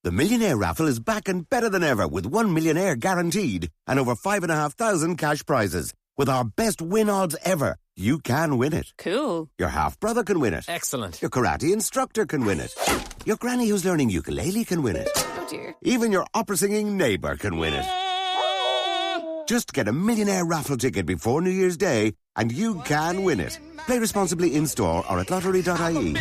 The Millionaire Raffle is back and better than ever with 1 millionaire guaranteed and over 5,500 cash prizes. With our best win odds ever, you can win it. Cool. Your half-brother can win it. Excellent. Your karate instructor can win it. Your granny who's learning ukulele can win it. Oh, dear. Even your opera-singing neighbour can win it. Just get a Millionaire Raffle ticket before New Year's Day and you can win it. Play responsibly in-store or at lottery.ie.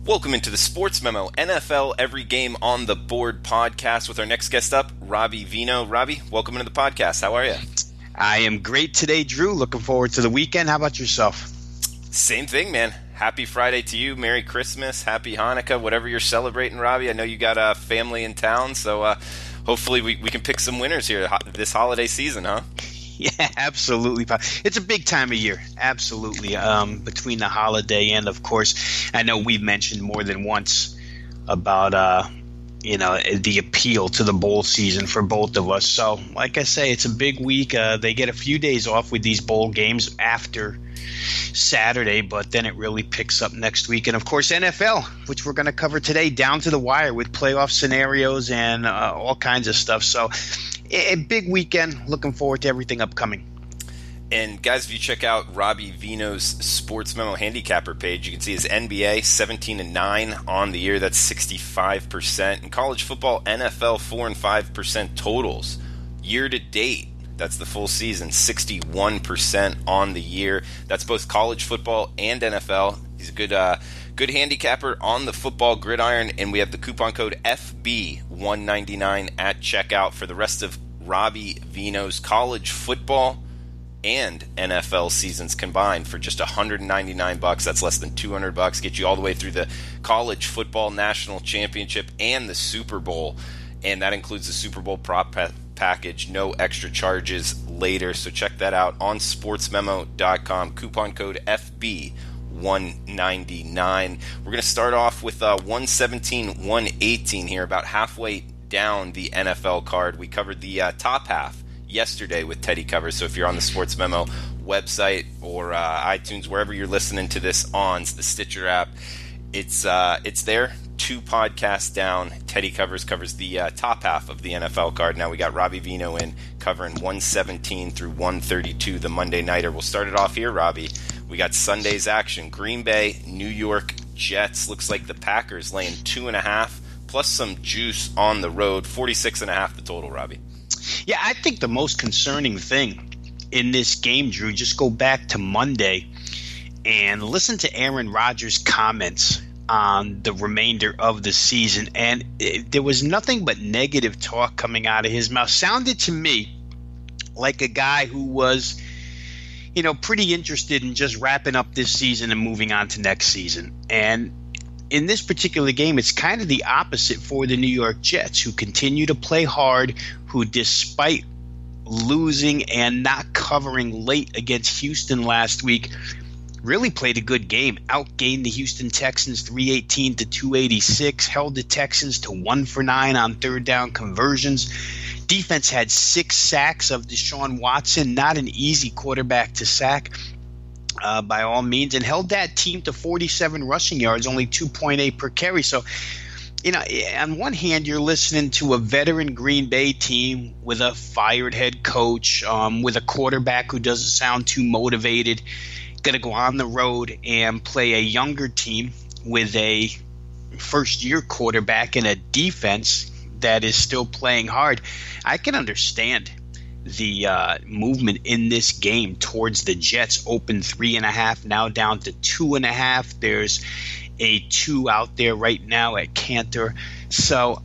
Welcome into the Sportsmemo NFL Every Game on the Board podcast with our next guest up, Robbie Veno. Robbie, welcome into the podcast. How are you? I am great today, Drew. Looking forward to the weekend. How about yourself? Same thing, man. Happy Friday to you. Merry Christmas. Happy Hanukkah. Whatever you're celebrating, Robbie. I know you got a family in town, so hopefully we can pick some winners here this holiday season, huh? Yeah, absolutely. It's a big time of year, absolutely, between the holiday and, of course, I know we've mentioned more than once about, the appeal to the bowl season for both of us. So, like I say, it's a big week. They get a few days off with these bowl games after Saturday, but then it really picks up next week. And, of course, NFL, which we're going to cover today, down to the wire with playoff scenarios and all kinds of stuff. So, a big weekend. Looking forward to everything upcoming. And guys, if you check out Robbie Veno's Sports Memo handicapper page, you can see his NBA 17-9 on the year. That's 65%. In college football, NFL 4 and 5% totals year to date. That's the full season, 61% on the year. That's both college football and NFL. He's a good handicapper on the football gridiron, and we have the coupon code FB199 at checkout for the rest of Robbie Veno's college football and NFL seasons combined for just $199. That's less than $200. Get you all the way through the college football national championship and the Super Bowl, and that includes the Super Bowl prop package. No extra charges later, so check that out on sportsmemo.com. Coupon code FB199. We're going to start off with 117-118 here, about halfway down the NFL card. We covered the top half yesterday with Teddy Covers, so if you're on the Sports Memo website or iTunes, wherever you're listening to this on, the Stitcher app, it's there. 2 podcasts down. Teddy covers the top half of the NFL card. Now we got Robbie Veno in covering 117 through 132, the Monday nighter. We'll start it off here, Robbie. We got Sunday's action. Green Bay, New York Jets. Looks like the Packers laying 2.5 plus some juice on the road. 46.5 the total, Robbie. Yeah, I think the most concerning thing in this game, Drew, just go back to Monday and listen to Aaron Rodgers' comments on the remainder of the season, and there was nothing but negative talk coming out of his mouth. Sounded to me like a guy who was, pretty interested in just wrapping up this season and moving on to next season. And in this particular game, it's kind of the opposite for the New York Jets, who continue to play hard, who despite losing and not covering late against Houston last week, really played a good game. Outgained the Houston Texans 318 to 286, held the Texans to 1 for 9 on third down conversions. Defense had 6 sacks of Deshaun Watson, not an easy quarterback to sack by all means, and held that team to 47 rushing yards, only 2.8 per carry. So, on one hand, you're listening to a veteran Green Bay team with a fired head coach, with a quarterback who doesn't sound too motivated, going to go on the road and play a younger team with a first-year quarterback and a defense that is still playing hard. I can understand the movement in this game towards the Jets. Open 3.5, now down to 2.5. There's a 2 out there right now at Cantor. So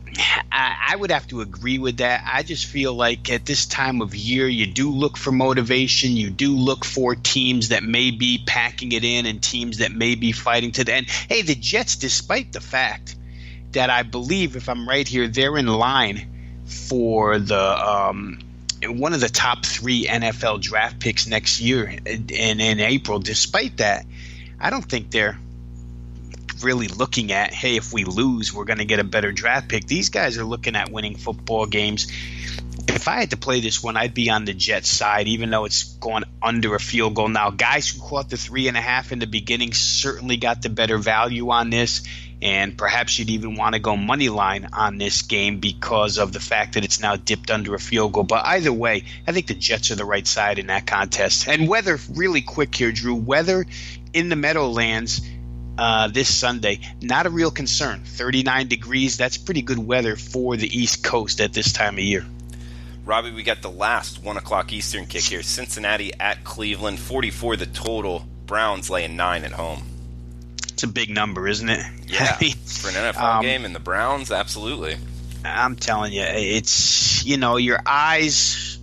I would have to agree with that. I just feel like at this time of year, you do look for motivation. You do look for teams that may be packing it in and teams that may be fighting to the end. Hey, the Jets, despite the fact that I believe, if I'm right here, they're in line for the one of the top 3 NFL draft picks next year in April. Despite that, I don't think they're really looking at, hey, if we lose, we're going to get a better draft pick. These guys are looking at winning football games. If I had to play this one, I'd be on the Jets side, even though it's going under a field goal. Now, guys who caught the 3.5 in the beginning certainly got the better value on this. And perhaps you'd even want to go money line on this game because of the fact that it's now dipped under a field goal. But either way, I think the Jets are the right side in that contest. And weather, really quick here, Drew, weather in the Meadowlands this Sunday, not a real concern. 39 degrees, that's pretty good weather for the East Coast at this time of year. Robbie, we got the last 1 o'clock Eastern kick here. Cincinnati at Cleveland, 44 the total. Browns laying 9 at home. It's a big number, isn't it? Yeah, for an NFL game and the Browns, absolutely. I'm telling you, it's, your eyes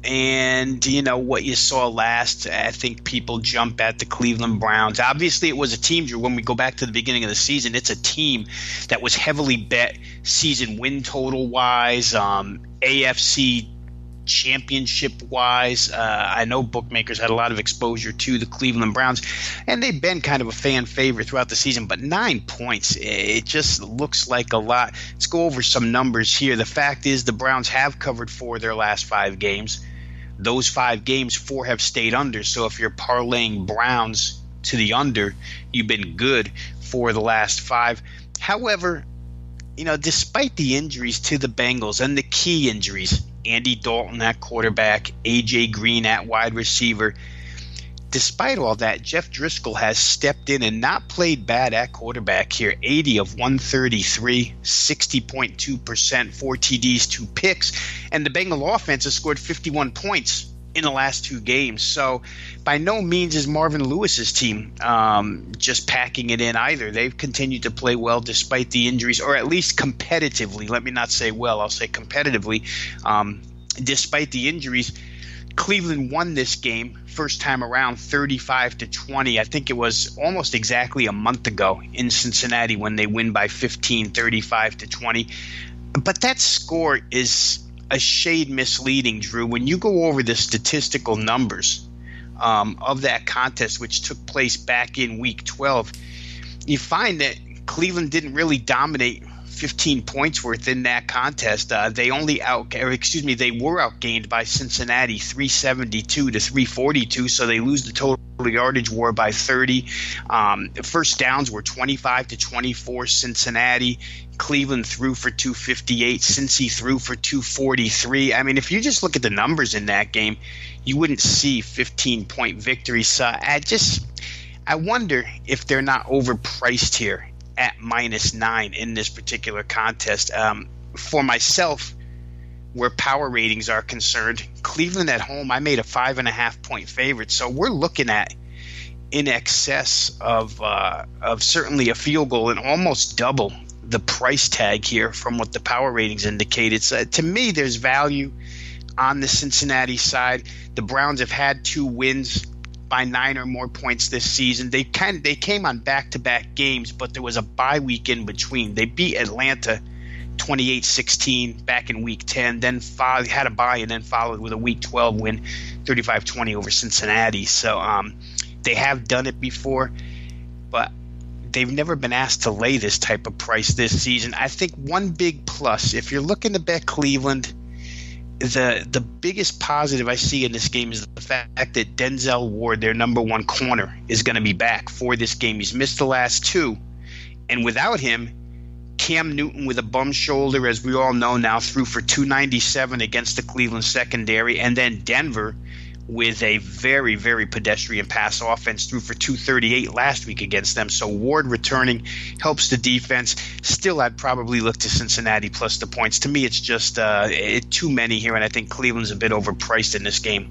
and, what you saw last. I think people jump at the Cleveland Browns. Obviously, it was a team, Drew, when we go back to the beginning of the season, it's a team that was heavily bet season win total-wise, AFC championship-wise. I know bookmakers had a lot of exposure to the Cleveland Browns, and they've been kind of a fan favorite throughout the season, but 9 points, it just looks like a lot. Let's go over some numbers here. The fact is the Browns have covered 4 of their last 5 games. Those 5 games, 4 have stayed under, so if you're parlaying Browns to the under, you've been good for the last 5. However, despite the injuries to the Bengals and the key injuries, Andy Dalton at quarterback, A.J. Green at wide receiver. Despite all that, Jeff Driscoll has stepped in and not played bad at quarterback here. 80 of 133, 60.2%, 4 TDs, 2 picks. And the Bengal offense has scored 51 points in the last 2 games. So by no means is Marvin Lewis's team just packing it in either. They've continued to play well despite the injuries, or at least competitively. Let me not say well, I'll say competitively. Despite the injuries, Cleveland won this game first time around 35-20. I think it was almost exactly a month ago in Cincinnati when they win by 15, 35-20. But that score is a shade misleading, Drew. When you go over the statistical numbers of that contest, which took place back in Week 12, you find that Cleveland didn't really dominate 15 points worth in that contest. They were outgained by Cincinnati 372-342, so they lose the total yardage war by 30. The first downs were 25-24 Cincinnati. Cleveland threw for 258. Cincy threw for 243. I mean, if you just look at the numbers in that game, you wouldn't see 15-point victories. So I wonder if they're not overpriced here at -9 in this particular contest. For myself, where power ratings are concerned, Cleveland at home, I made a 5.5-point favorite. So we're looking at in excess of certainly a field goal and almost double the price tag here from what the power ratings indicate. It's to me, there's value on the Cincinnati side. The Browns have had 2 wins by 9 or more points this season. They came on back-to-back games, but there was a bye week in between. They beat Atlanta 28-16 back in Week 10, then had a bye and then followed with a Week 12 win, 35-20 over Cincinnati. So they have done it before, but they've never been asked to lay this type of price this season. I think one big plus, if you're looking to bet Cleveland, the biggest positive I see in this game is the fact that Denzel Ward, their number 1 corner, is going to be back for this game. He's missed the last 2, and without him, Cam Newton with a bum shoulder, as we all know now, threw for 297 against the Cleveland secondary, and then Denver with a very, very pedestrian pass offense, threw for 238 last week against them. So Ward returning helps the defense. Still, I'd probably look to Cincinnati plus the points. To me, it's just too many here, and I think Cleveland's a bit overpriced in this game.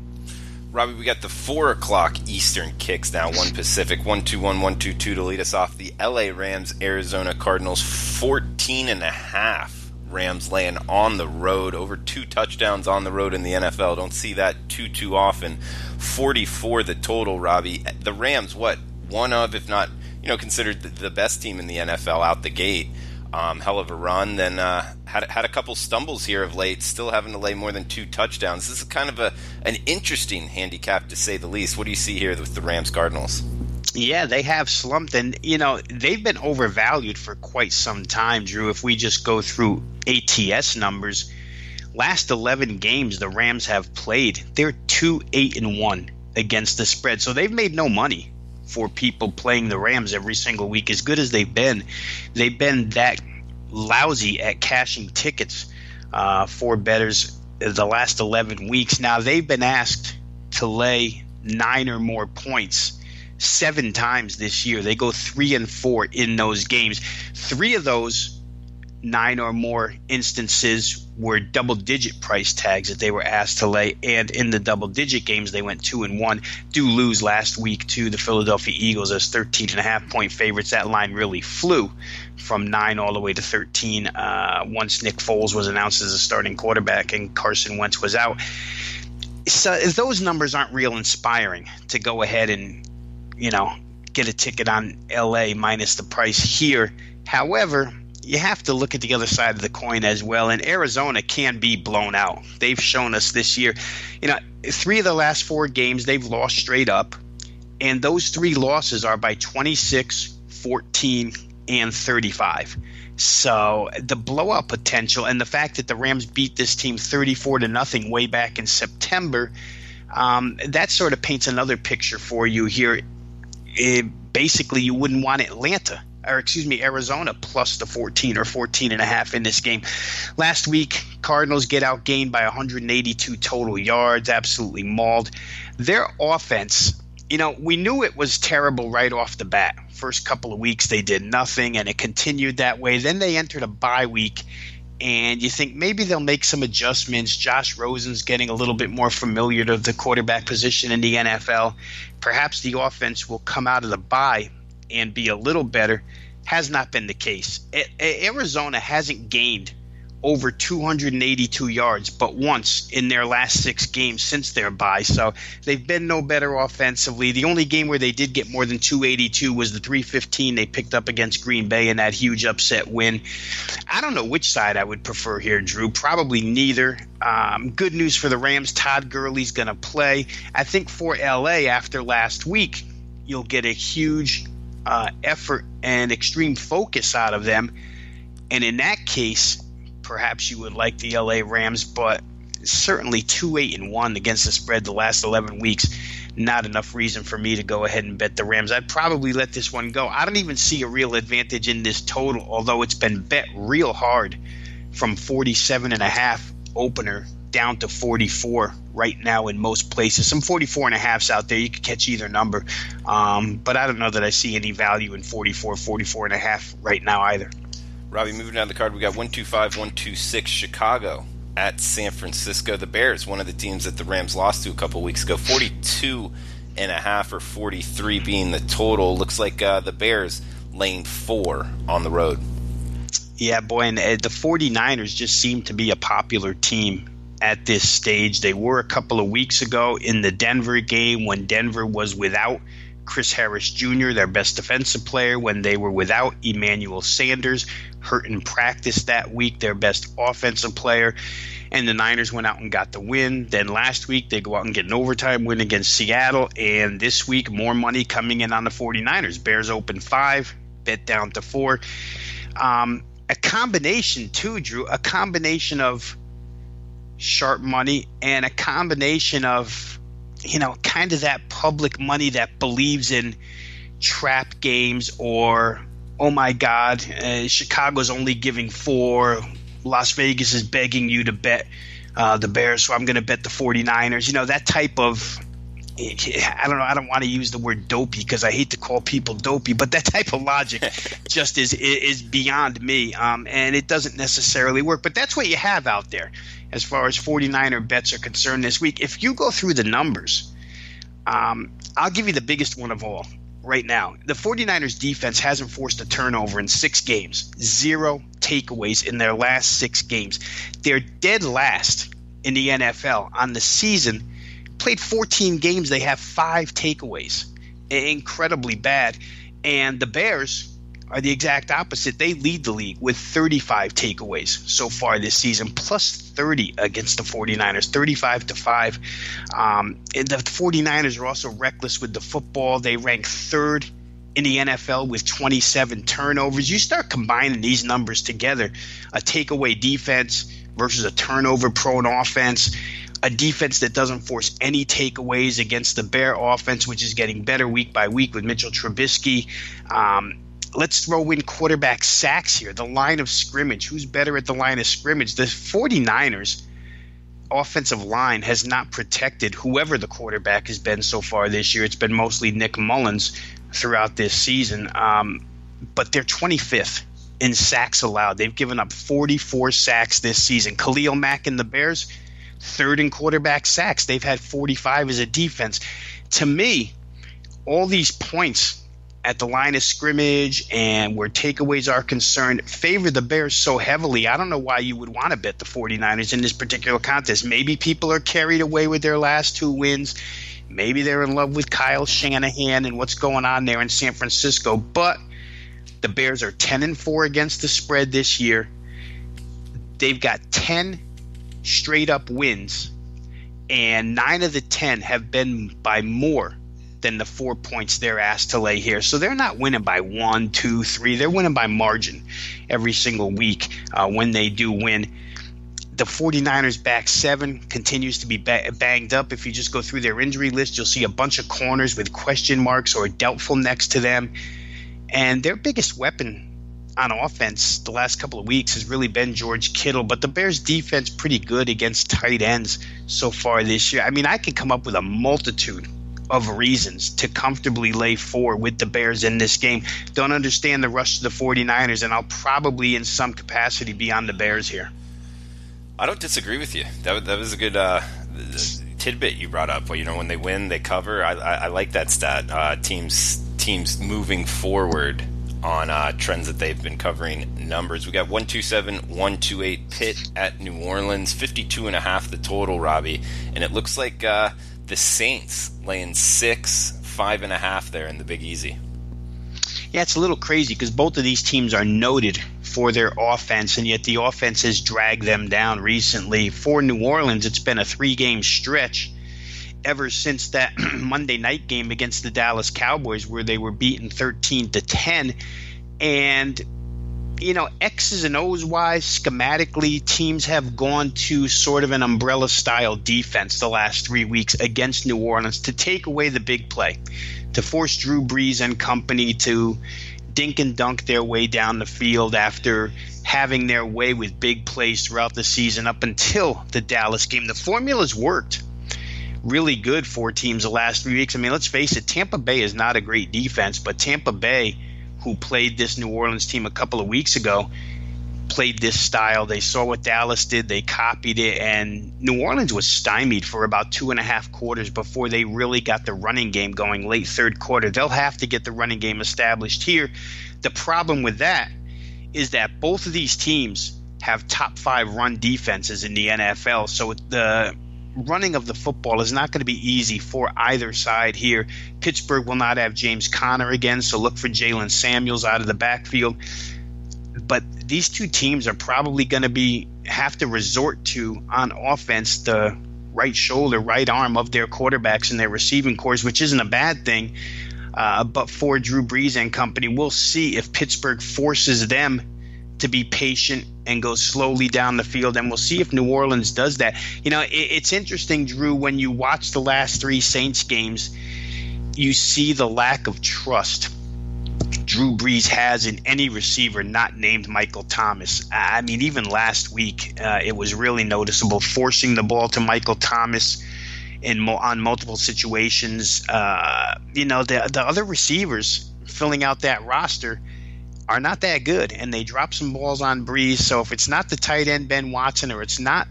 Robbie, we got the 4 o'clock Eastern kicks now, 1 Pacific, 1-2-1, 1-2-2 to lead us off. The LA Rams, Arizona Cardinals, 14.5. Rams laying on the road, over 2 touchdowns on the road in the NFL. Don't see that too often. 44 the total, Robbie. The Rams, one of, if not, considered the best team in the NFL out the gate. Hell of a run. Then had a couple stumbles here of late, still having to lay more than 2 touchdowns. This is kind of an interesting handicap, to say the least. What do you see here with the Rams Cardinals? Yeah, they have slumped, and they've been overvalued for quite some time, Drew. If we just go through ATS numbers, last 11 games the Rams have played, they're 2-8-1 against the spread. So they've made no money for people playing the Rams every single week. As good as they've been that lousy at cashing tickets for bettors the last 11 weeks. Now, they've been asked to lay 9 or more points 7 times this year. They go 3-4 in those games. 3 of those 9 or more instances were double-digit price tags that they were asked to lay, and in the double-digit games, they went 2-1. Do lose last week to the Philadelphia Eagles as 13.5-point favorites. That line really flew from 9 all the way to 13 once Nick Foles was announced as a starting quarterback and Carson Wentz was out. So those numbers aren't real inspiring to go ahead and, get a ticket on LA minus the price here. However, you have to look at the other side of the coin as well, and Arizona can be blown out. They've shown us this year, 3 of the last 4 games they've lost straight up, and those 3 losses are by 26, 14, and 35. So the blowout potential and the fact that the Rams beat this team 34-0 way back in September, that sort of paints another picture for you here. Basically, you wouldn't want Arizona plus the 14 or 14.5 in this game. Last week, Cardinals get outgained by 182 total yards, absolutely mauled. Their offense, we knew it was terrible right off the bat. First couple of weeks, they did nothing, and it continued that way. Then they entered a bye week, and you think maybe they'll make some adjustments. Josh Rosen's getting a little bit more familiar to the quarterback position in the NFL. Perhaps the offense will come out of the bye and be a little better. Has not been the case. Arizona hasn't gained over 282 yards but once in their last 6 games since their bye. So they've been no better offensively. The only game where they did get more than 282 was the 315 they picked up against Green Bay in that huge upset win. I don't know which side I would prefer here, Drew. Probably neither. Good news for the Rams. Todd Gurley's going to play. I think for LA after last week, you'll get a huge effort and extreme focus out of them. And in that case, perhaps you would like the LA Rams, but certainly 2-8-1 against the spread the last 11 weeks. Not enough reason for me to go ahead and bet the Rams. I'd probably let this one go. I don't even see a real advantage in this total, although it's been bet real hard from 47.5 opener down to 44 right now in most places. Some 44.5s out there. You could catch either number. But I don't know that I see any value in 44, 44.5 right now either. Robbie, moving down the card, we got 125, 126 Chicago at San Francisco. The Bears, one of the teams that the Rams lost to a couple weeks ago, 42.5 or 43 being the total. Looks like the Bears laying 4 on the road. Yeah, boy, and the 49ers just seem to be a popular team at this stage. They were a couple of weeks ago in the Denver game when Denver was without Chris Harris Jr., their best defensive player, when they were without Emmanuel Sanders, hurt in practice that week, their best offensive player, and the Niners went out and got the win. Then last week, they go out and get an overtime win against Seattle, and this week, more money coming in on the 49ers. Bears open 5, bet down to 4. A combination, too, Drew, a combination of sharp money and a combination of, kind of that public money that believes in trap games or, oh my God, Chicago's only giving 4, Las Vegas is begging you to bet the Bears, so I'm going to bet the 49ers. That type of, I don't know, I don't want to use the word dopey because I hate to call people dopey, but that type of logic just is beyond me, and it doesn't necessarily work. But that's what you have out there as far as 49er bets are concerned this week. If you go through the numbers, I'll give you the biggest one of all right now. The 49ers defense hasn't forced a turnover in 6 games, 0 takeaways in their last 6 games. They're dead last in the NFL on the season. Played 14 games, they have 5 takeaways. Incredibly bad. And the Bears are the exact opposite. They lead the league with 35 takeaways so far this season, plus 30 against the 49ers, 35-5. And the 49ers are also reckless with the football. They rank 3rd in the NFL with 27 turnovers. You start combining these numbers together, a takeaway defense versus a turnover-prone offense. a defense that doesn't force any takeaways against the Bear offense, which is getting better week by week with Mitchell Trubisky. Let's throw in quarterback sacks here, the line of scrimmage. Who's better at the line of scrimmage? The 49ers offensive line has not protected whoever the quarterback has been so far this year. It's been mostly Nick Mullins throughout this season. But they're 25th in sacks allowed. They've given up 44 sacks this season. Khalil Mack and the Bears, third in quarterback sacks. They've had 45 as a defense. To me, all these points at the line of scrimmage and where takeaways are concerned favor the Bears so heavily. I don't know why you would want to bet the 49ers in this particular contest. Maybe people are carried away with their last 2 wins. Maybe they're in love with Kyle Shanahan and what's going on there in San Francisco. But the Bears are 10-4 against the spread this year. They've got 10 straight-up wins, and 9 of the 10 have been by more than the 4 points they're asked to lay here. So they're not winning by 1, 2, 3. They're winning by margin every single week when they do win. The 49ers back 7 continues to be banged up. If you just go through their injury list, you'll see a bunch of corners with question marks or doubtful next to them. And their biggest weapon on offense the last couple of weeks has really been George Kittle. But the Bears' defense pretty good against tight ends so far this year. I mean, I could come up with a multitude of reasons to comfortably lay 4 with the Bears in this game. Don't understand the rush to the 49ers, and I'll probably in some capacity be on the Bears here. I don't disagree with you. That was a good tidbit you brought up. Well, you know, when they win, they cover. I like that stat. Teams moving forward on trends that they've been covering numbers. We got 127-128 Pitt at New Orleans, 52.5 the total, Robbie, and it looks like the Saints laying 5.5 there in the Big Easy. Yeah, it's a little crazy because both of these teams are noted for their offense, and yet the offense has dragged them down recently. For New Orleans, it's been a 3-game stretch ever since that Monday night game against the Dallas Cowboys where they were beaten 13-10. And, you know, X's and O's wise, schematically, teams have gone to sort of an umbrella-style defense the last 3 weeks against New Orleans to take away the big play, to force Drew Brees and company to dink and dunk their way down the field after having their way with big plays throughout the season up until the Dallas game. The formula's worked really good for teams the last 3 weeks. I mean, let's face it, Tampa Bay is not a great defense, but Tampa Bay, who played this New Orleans team a couple of weeks ago, played this style. They saw what Dallas did. They copied it, and New Orleans was stymied for about 2.5 quarters before they really got the running game going late third quarter. They'll have to get the running game established here. The problem with that is that both of these teams have top 5 run defenses in the NFL, so the running of the football is not going to be easy for either side here. Pittsburgh will not have James Conner again, so look for Jalen Samuels out of the backfield. But these two teams are probably going to have to resort to, on offense, the right shoulder, right arm of their quarterbacks and their receiving corps, which isn't a bad thing. But for Drew Brees and company, we'll see if Pittsburgh forces them to be patient and go slowly down the field, and we'll see if New Orleans does that. You know, it's interesting, Drew, when you watch the last 3 Saints games, you see the lack of trust Drew Brees has in any receiver not named Michael Thomas. I mean, even last week, it was really noticeable, forcing the ball to Michael Thomas on multiple situations. You know, the other receivers filling out that roster are not that good, and they drop some balls on Brees. So if it's not the tight end Ben Watson, or it's not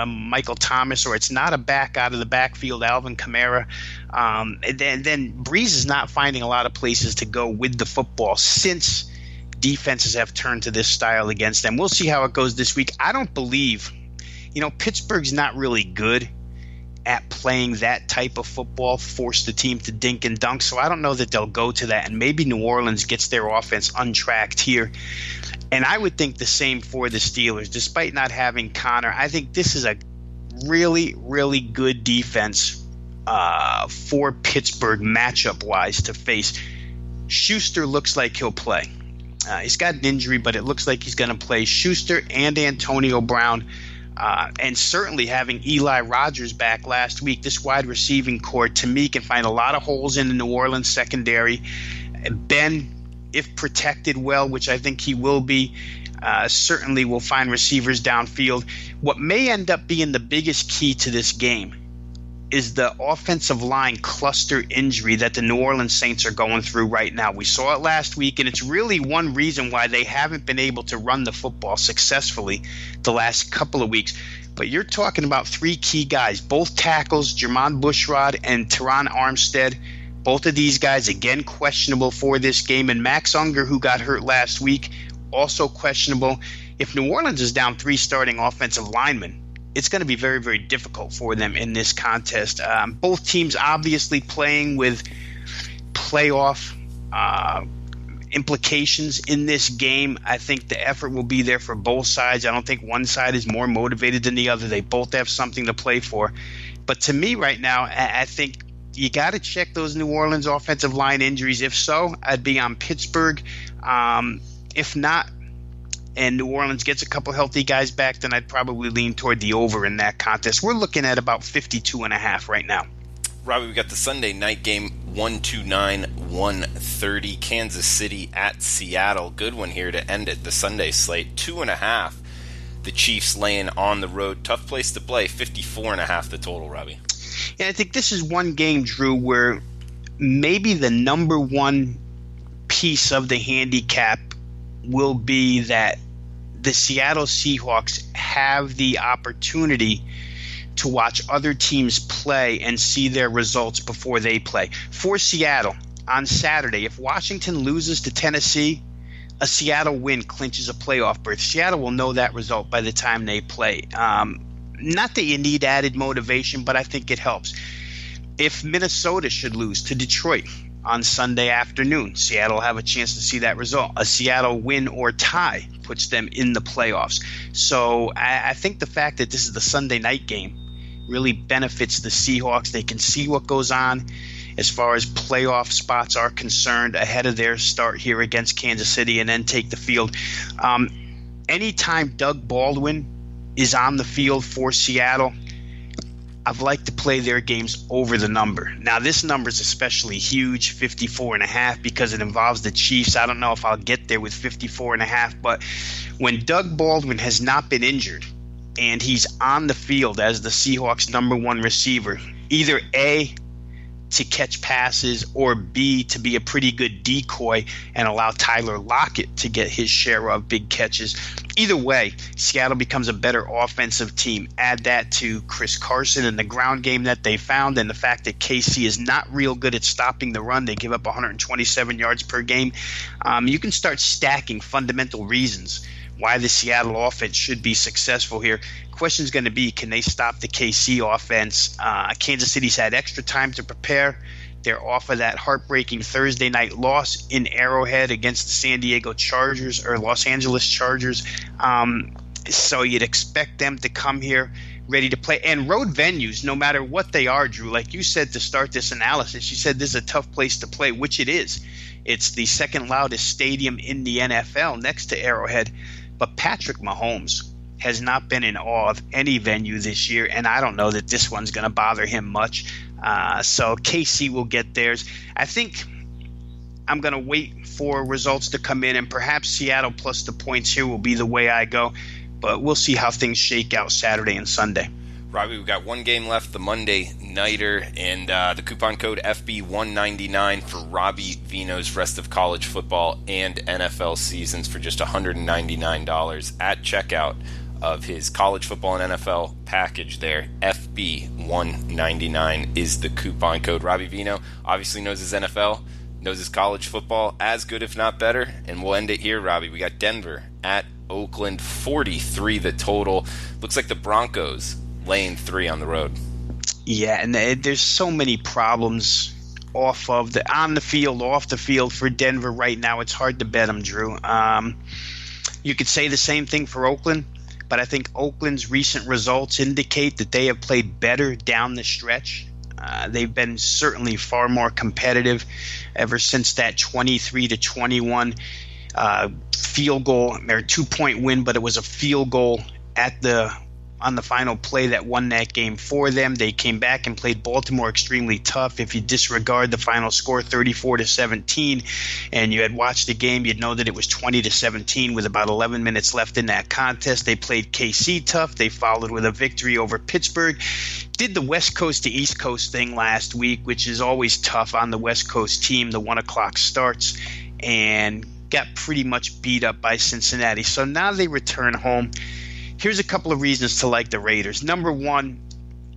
Michael Thomas, or it's not a back out of the backfield, Alvin Kamara, then Brees is not finding a lot of places to go with the football since defenses have turned to this style against them. We'll see how it goes this week. I don't believe, you know, Pittsburgh's not really good at playing that type of football, force the team to dink and dunk. So I don't know that they'll go to that, and maybe New Orleans gets their offense untracked here. And I would think the same for the Steelers. Despite not having Connor, I think this is a really, really good defense for Pittsburgh matchup-wise to face. Schuster looks like he'll play. He's got an injury, but it looks like he's going to play. Schuster and Antonio Brown And certainly having Eli Rogers back last week, this wide receiving core to me can find a lot of holes in the New Orleans secondary. Ben, if protected well, which I think he will be, certainly will find receivers downfield. What may end up being the biggest key to this game is the offensive line cluster injury that the New Orleans Saints are going through right now. We saw it last week, and it's really one reason why they haven't been able to run the football successfully the last couple of weeks. But you're talking about three key guys, both tackles, Jermon Bushrod and Teron Armstead. Both of these guys, again, questionable for this game. And Max Unger, who got hurt last week, also questionable. If New Orleans is down three starting offensive linemen, it's going to be very, very difficult for them in this contest. Both teams obviously playing with playoff implications in this game. I think the effort will be there for both sides. I don't think one side is more motivated than the other. They both have something to play for. But to me right now, I think you got to check those New Orleans offensive line injuries. If so, I'd be on Pittsburgh. If not, and New Orleans gets a couple healthy guys back, then I'd probably lean toward the over in that contest. We're looking at about 52.5 right now. Robbie, we got the Sunday night game, 129, 130, Kansas City at Seattle. Good one here to end it, the Sunday slate. 2.5, the Chiefs laying on the road. Tough place to play, 54.5 the total, Robbie. Yeah, I think this is one game, Drew, where maybe the number one piece of the handicap will be that the Seattle Seahawks have the opportunity to watch other teams play and see their results before they play. For Seattle, on Saturday, if Washington loses to Tennessee, a Seattle win clinches a playoff berth. Seattle will know that result by the time they play. Not that you need added motivation, but I think it helps. If Minnesota should lose to Detroit on Sunday afternoon, Seattle will have a chance to see that result. A Seattle win or tie puts them in the playoffs. So I think the fact that this is the Sunday night game really benefits the Seahawks. They can see what goes on as far as playoff spots are concerned ahead of their start here against Kansas City and then take the field. Anytime Doug Baldwin is on the field for Seattle, I've liked to play their games over the number. Now, this number is especially huge, 54.5, because it involves the Chiefs. I don't know if I'll get there with 54.5, but when Doug Baldwin has not been injured and he's on the field as the Seahawks' number one receiver, either A, to catch passes, or B, to be a pretty good decoy and allow Tyler Lockett to get his share of big catches. Either way, Seattle becomes a better offensive team. Add that to Chris Carson and the ground game that they found, and the fact that KC is not real good at stopping the run. They give up 127 yards per game. You can start stacking fundamental reasons why the Seattle offense should be successful here. Question is going to be, can they stop the KC offense? Kansas City's had extra time to prepare. They're off of that heartbreaking Thursday night loss in Arrowhead against the San Diego Chargers, or Los Angeles Chargers. So you'd expect them to come here ready to play. And road venues, no matter what they are, Drew, like you said to start this analysis, you said this is a tough place to play, which it is. It's the second loudest stadium in the NFL next to Arrowhead. But Patrick Mahomes has not been in awe of any venue this year, and I don't know that this one's going to bother him much. So KC will get theirs. I think I'm going to wait for results to come in, and perhaps Seattle plus the points here will be the way I go. But we'll see how things shake out Saturday and Sunday. Robbie, we've got one game left, the Monday Nighter, and the coupon code FB199 for Robbie Veno's rest of college football and NFL seasons for just $199 at checkout of his college football and NFL package there. FB199 is the coupon code. Robbie Veno obviously knows his NFL, knows his college football as good if not better, and we'll end it here, Robbie. We got Denver at Oakland, 43 the total. Looks like the Broncos laying 3 on the road. Yeah, and there's so many problems on the field, off the field for Denver right now. It's hard to bet them, Drew. You could say the same thing for Oakland, but I think Oakland's recent results indicate that they have played better down the stretch. They've been certainly far more competitive ever since that 23-21 field goal, or 2-point win, but it was a field goal at the on the final play that won that game for them. They came back and played Baltimore extremely tough. If you disregard the final score, 34-17, and you had watched the game, you'd know that it was 20-17 with about 11 minutes left in that contest. They played KC tough. They followed with a victory over Pittsburgh. Did the West Coast to East Coast thing last week, which is always tough on the West Coast team. The 1 o'clock starts, and got pretty much beat up by Cincinnati. So now they return home. Here's a couple of reasons to like the Raiders. Number one,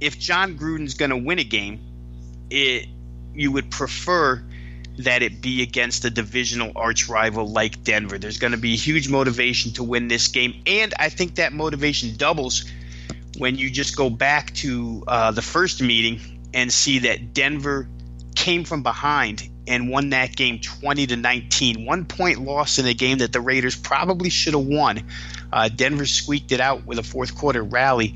if John Gruden's going to win a game, you would prefer that it be against a divisional arch rival like Denver. There's going to be huge motivation to win this game, and I think that motivation doubles when you just go back to the first meeting and see that Denver came from behind and won that game 20-19. 1 point loss in a game that the Raiders probably should have won. Denver squeaked it out with a fourth quarter rally.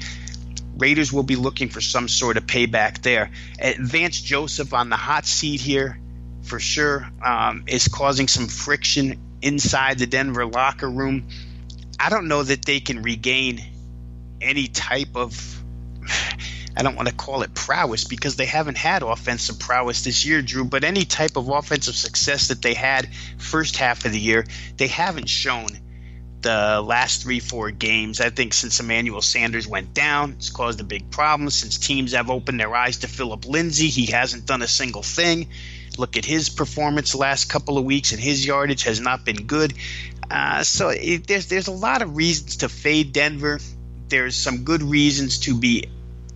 Raiders will be looking for some sort of payback there. Vance Joseph on the hot seat here for sure is causing some friction inside the Denver locker room. I don't know that they can regain any type of I don't want to call it prowess because they haven't had offensive prowess this year, Drew, but any type of offensive success that they had first half of the year, they haven't shown the last 3-4 games. I think since Emmanuel Sanders went down, it's caused a big problem. Since teams have opened their eyes to Phillip Lindsay, he hasn't done a single thing. Look at his performance the last couple of weeks, and his yardage has not been good. So there's a lot of reasons to fade Denver. There's some good reasons to be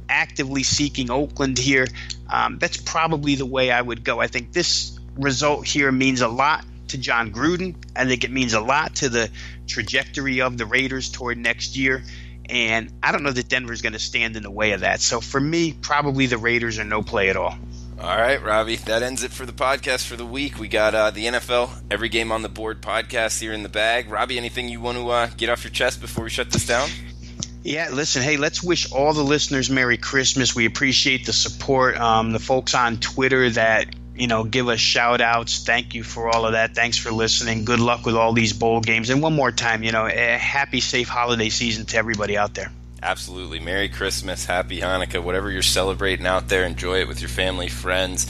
actively seeking Oakland here. That's probably the way I would go. I think this result here means a lot to John Gruden. I think it means a lot to the trajectory of the Raiders toward next year. And I don't know that Denver's going to stand in the way of that. So for me, probably the Raiders are no play at all. All right, Robbie, that ends it for the podcast for the week. We got the NFL Every Game on the Board podcast here in the bag. Robbie, anything you want to get off your chest before we shut this down? Yeah, listen, hey, let's wish all the listeners Merry Christmas. We appreciate the support. The folks on Twitter that, give us shout-outs, thank you for all of that. Thanks for listening. Good luck with all these bowl games. And one more time, a happy, safe holiday season to everybody out there. Absolutely. Merry Christmas, Happy Hanukkah, whatever you're celebrating out there, enjoy it with your family, friends.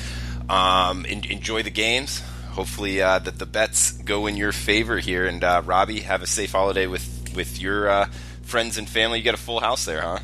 Enjoy the games. Hopefully that the bets go in your favor here. And, Robbie, have a safe holiday with your friends and family. You got a full house there, huh?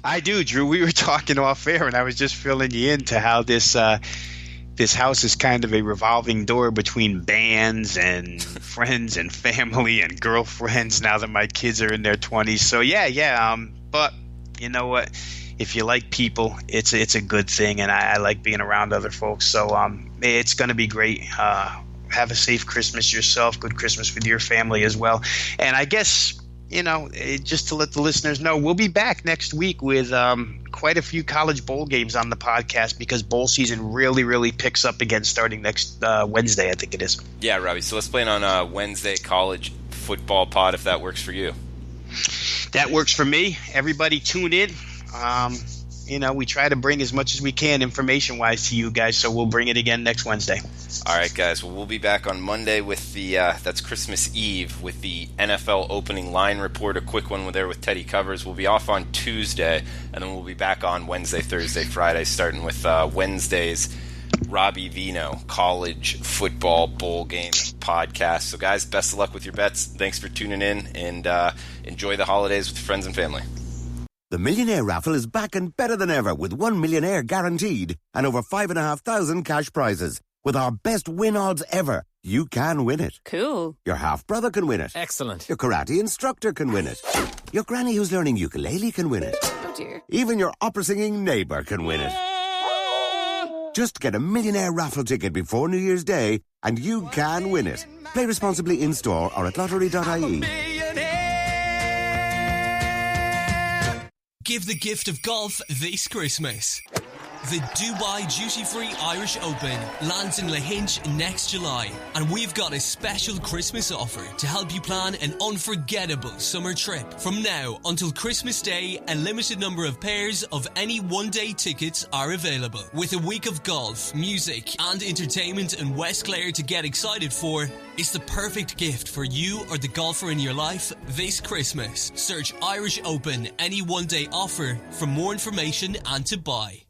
I do, Drew. We were talking off air, and I was just filling you into how this house is kind of a revolving door between bands and friends and family and girlfriends now that my kids are in their 20s. So yeah. But you know what? If you like people, it's a good thing, and I like being around other folks. So it's going to be great. Have a safe Christmas yourself. Good Christmas with your family as well. And I guess, just to let the listeners know, we'll be back next week with quite a few college bowl games on the podcast because bowl season really, really picks up again starting next Wednesday, I think it is. Yeah, Robbie. So let's plan on Wednesday college football pod if that works for you. That works for me. Everybody tune in. We try to bring as much as we can information-wise to you guys, so we'll bring it again next Wednesday. All right, guys. Well, we'll be back on Monday with that's Christmas Eve, with the NFL opening line report, a quick one there with Teddy Covers. We'll be off on Tuesday, and then we'll be back on Wednesday, Thursday, Friday, starting with Wednesday's Robbie Veno College Football Bowl Game podcast. So, guys, best of luck with your bets. Thanks for tuning in, and enjoy the holidays with friends and family. The Millionaire Raffle is back and better than ever with 1 millionaire guaranteed and over 5,500 cash prizes. With our best win odds ever, you can win it. Cool. Your half-brother can win it. Excellent. Your karate instructor can win it. Your granny who's learning ukulele can win it. Oh, dear. Even your opera-singing neighbour can win it. Just get a Millionaire Raffle ticket before New Year's Day and you can win it. Play responsibly in-store or at lottery.ie. Give the gift of golf this Christmas. The Dubai Duty-Free Irish Open lands in Lahinch next July, and we've got a special Christmas offer to help you plan an unforgettable summer trip. From now until Christmas Day, a limited number of pairs of any one-day tickets are available. With a week of golf, music, and entertainment in West Clare to get excited for, it's the perfect gift for you or the golfer in your life this Christmas. Search Irish Open any one-day offer for more information and to buy.